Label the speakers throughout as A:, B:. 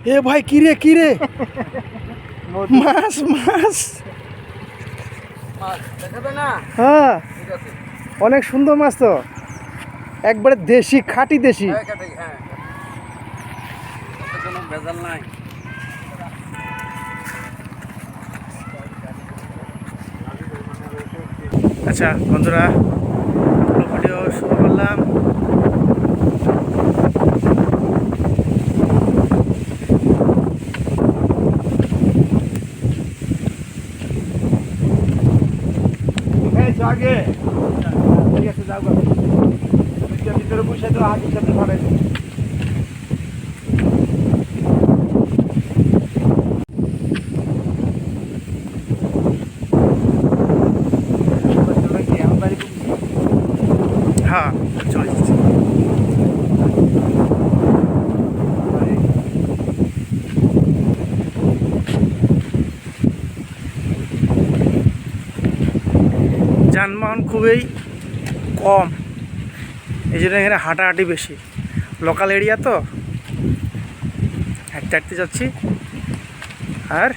A: এ ভাই কিরে কিরে মাছ মাছ হ্যাঁ অনেক সুন্দর মাছ তো একবারে দেশি খাঁটি দেশি। আচ্ছা বন্ধুরা ভিডিও শুরু করলাম। আগে ঠিক আছে যাও ভিতরে বসে তো হাতের সাথে ধরে হ্যাঁ চলে যাচ্ছে। যানবাহন খুবই কম, এই জন্য এখানে হাঁটাহাঁটি বেশি, লোকাল এরিয়া তো হাঁটতে হাঁটতে যাচ্ছি আর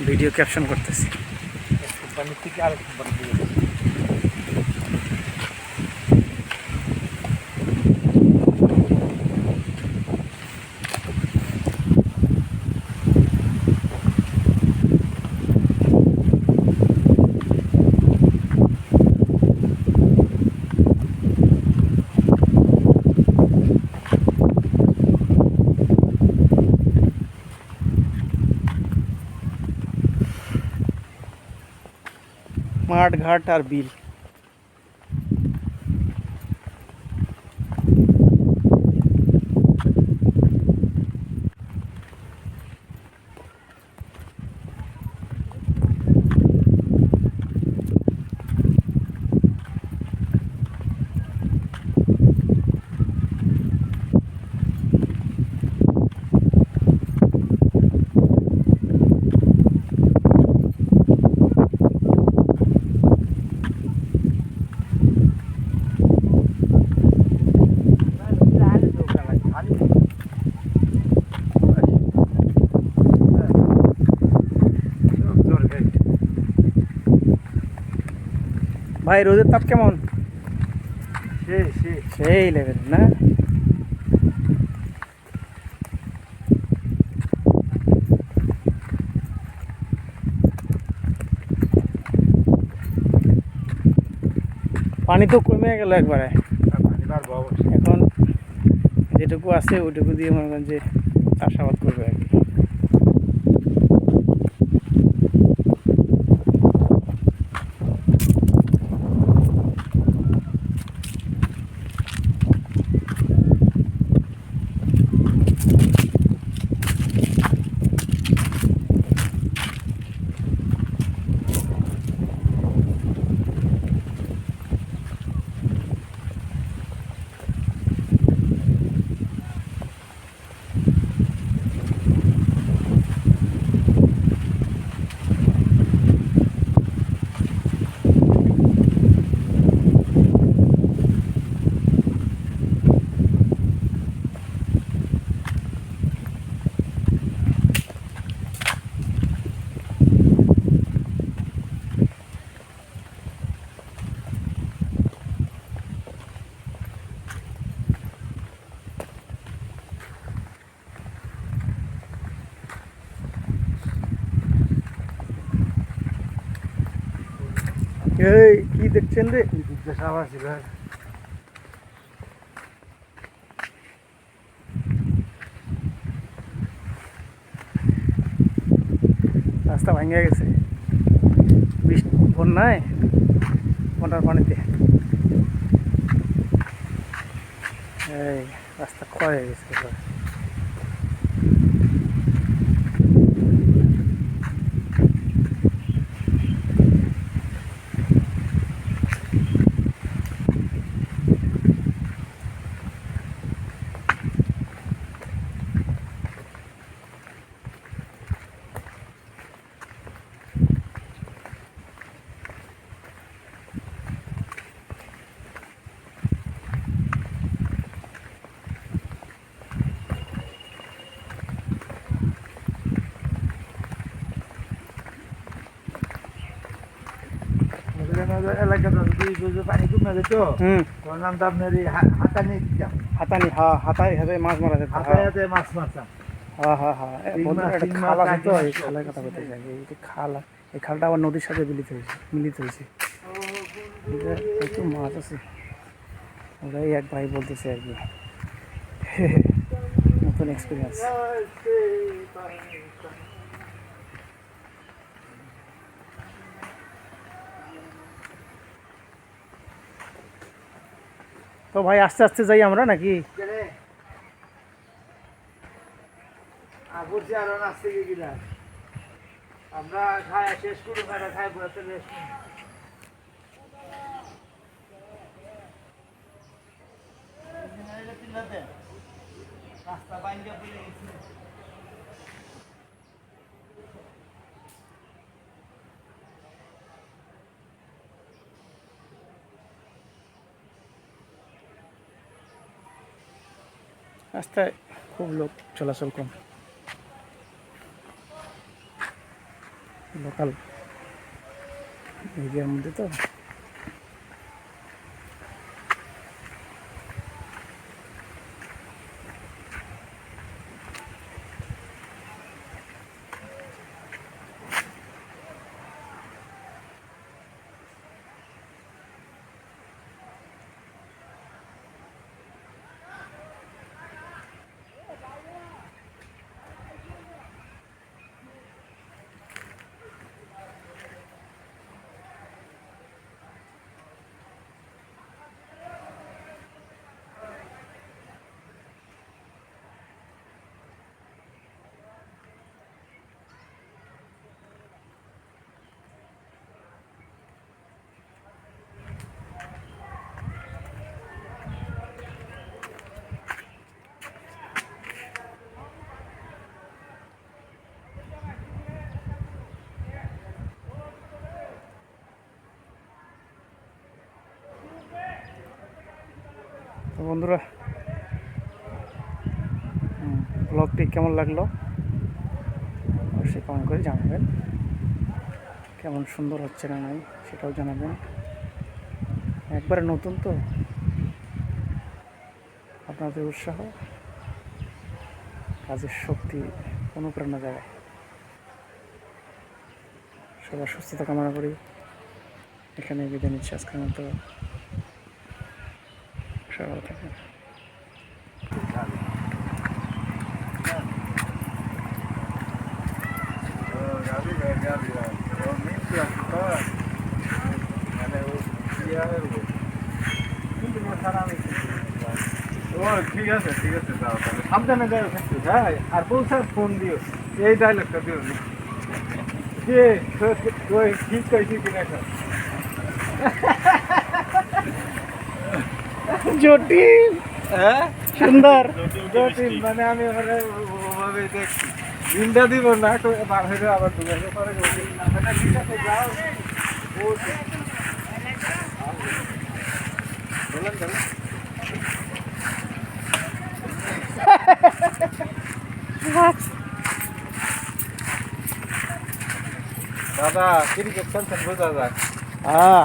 A: ভিডিও ক্যাপশন করতেছি। মাঠ ঘাট আর বিল। ভাই রোদের তাপ কেমন? সেই লেভেল না? পানি তো কমে গেল একবারে, এখন যেটুকু আছে ওইটুকু দিয়ে মনে করেন যে চাষাবাদ করবে আর কি। এই কি দেখছেন রে? রাস্তা ভেঙে গেছে বৃষ্টি বন্যায়, বন্যার পানিতে এই রাস্তা ক্ষয় হয়ে গেছে।
B: এলাকাটা পানি কমে যেত তোর নামটা আপনার হাতানি দিতাম।
A: হাতানি, হ্যাঁ, হাতায় হাতায় মাছ মারা যেত।
B: হাতায়াতে মাছ মারতাম।
A: হ্যাঁ হ্যাঁ হ্যাঁ, বন্ধুরা একটা খাল আছে তো, এই খালের কথা বলতে চাই। এই যে খাল, এই খালটা আবার নদীর সাথে মিলিত হয়েছে। প্রচুর মাছ আছে, ওরাই এক ভাই বলতেছে আর কি, নতুন এক্সপিরিয়েন্স। তো ভাই আস্তে আস্তে যাই আমরা নাকি?
B: আমরা খাই শেষ করে খাই রাস্তা বাইঙ্গা বলে গেছি।
A: রাস্তায় খুব লোক চলাচল কম, লোকাল এরিয়ার মধ্যে তো। তো বন্ধুরা, ব্লগটি কেমন লাগলো অবশ্যই কমেন্ট করে জানাবেন। কেমন সুন্দর হচ্ছে না নাই সেটাও জানাবেন। একবারে নতুন তো, আপনাদের উৎসাহ, কাজের শক্তি, অনুপ্রেরণা জায়গায়। সবার সুস্থতা কামনা করি। এখানে বিদায় নিচ্ছি আজকের মতো। সবাই ভালো থাকবেন।
B: ঠিক আছে ঠিক আছে, যাও তাহলে সাবধানে যাও কিন্তু। হ্যাঁ, আর পৌঁছার ফোন দিও, এই ডায়লগটা দিও নি যে ঠিক কইছি কিনা।
A: জটিল,
B: হ্যাঁ
A: সুন্দর,
B: জটিল মানে আমি ওভাবে দেখছি। দিনটা দিব না বার হয়ে আবার ঢুকাইতে পারে। ঠিক আছে, যাও। বলেন বলেন দাদা, ক্রিকেট খেলছেন বোঝা যায়।
A: হ্যাঁ,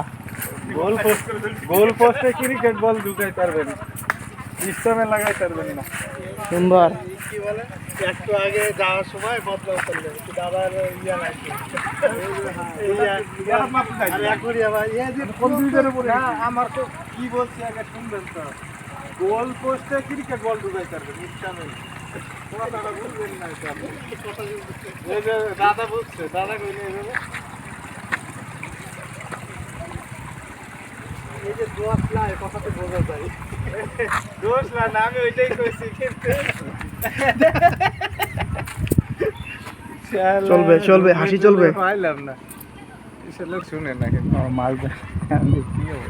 B: গোল পোস্টে ক্রিকেট বল ঢুকাই পারবেন, সিস্টেমে লাগাই পারবেন না।
A: সুন্দর।
B: কি বলে, একটু আগে যাওয়ার সময় বদলাও করলে দাদার ইয়া লাগবে। আমার তো কি বলছি আগে শুনবেন তো। গোল পোস্টে ক্রিকেট বল ঢুকাই পারবেন সিস্টেমে। কথাটা বুঝবেন না, এই যে দাদা বুঝছে, দাদা কইলে এইভাবে এই যে দোষ নাই কথাতে বোঝা যায়। দোষ না, আমি ওইটাই কইছি কিন্তু
A: চলবে চলবে, হাসি চলবে।
B: পাইলাম না, এসব লোক শুনে না কিন্তু।
A: মাছ
B: কি হবে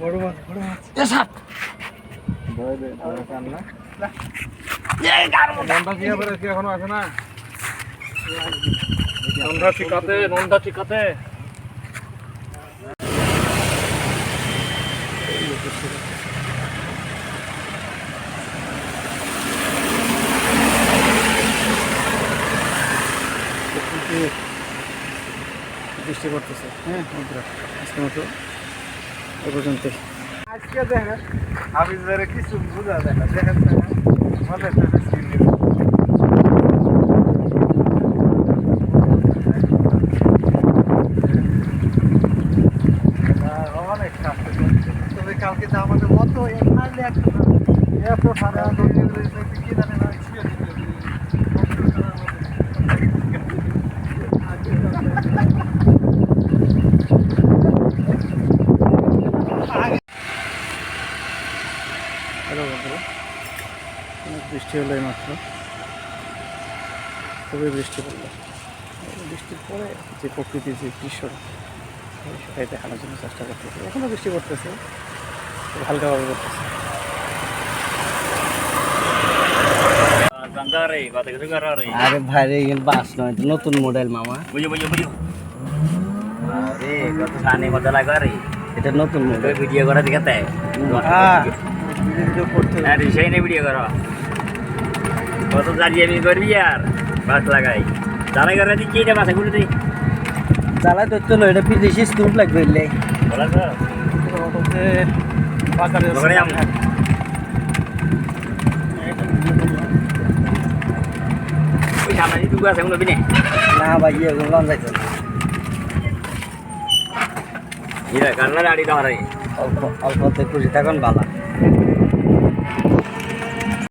B: বড় মাছ, বড় মাছ এখনো আছে না। নন্দা ঠিকাতে
A: বৃষ্টি পড়তেছে। হ্যাঁ বন্ধুরা, আজকের মতো এ পর্যন্তই।
B: আজকে দেখেন হাফিজ ভাইয়ের কিছু বোঝা যায় না, দেখেন মজার টাকা ছিল। অনেক কাছে তবে কালকে তো আমাদের মত এখানে এত সারা কি জানে না
A: হ্যালো বন্ধুরা, অনেক বৃষ্টি হলো এই মাত্র, খুবই বৃষ্টি পড়লো। এই বৃষ্টির পরে যে প্রকৃতির যে দৃশ্যটা সেটাই দেখানোর জন্য চেষ্টা করতেছে। এখনও বৃষ্টি পড়তেছে, খুব হালকাভাবে পড়তেছে।
C: আরে ভাই রে এগুলো বাস নয়, এটা নতুন মডেল মামা।
D: আরে কত সানে কত লাগা রে
C: এটা নতুন মডেল।
D: ভিডিও করা দিখাতে
A: হ্যাঁ, ভিডিও করতে হবে।
D: আরে সেই না ভিডিও করো কত জারিয়ে আমি করবি আর বাস লাগাই জানা করে দি কি এটা মাথা গুলো দি
C: জ্বালায় তো চলো, এটা বিদেশি স্তূপ লাগবে এলে।
D: বলা তো
A: বলতে বাজারে
D: দোকানে যাম ওই সামনে দি দুগা আছে কোনো বিনে
C: না ভাই এগুলো লন যাইতো না।
D: ইরা কান্না গাড়ি দাঁড়াই
C: অল্প অল্পতে খুশি থাকুন ভালো।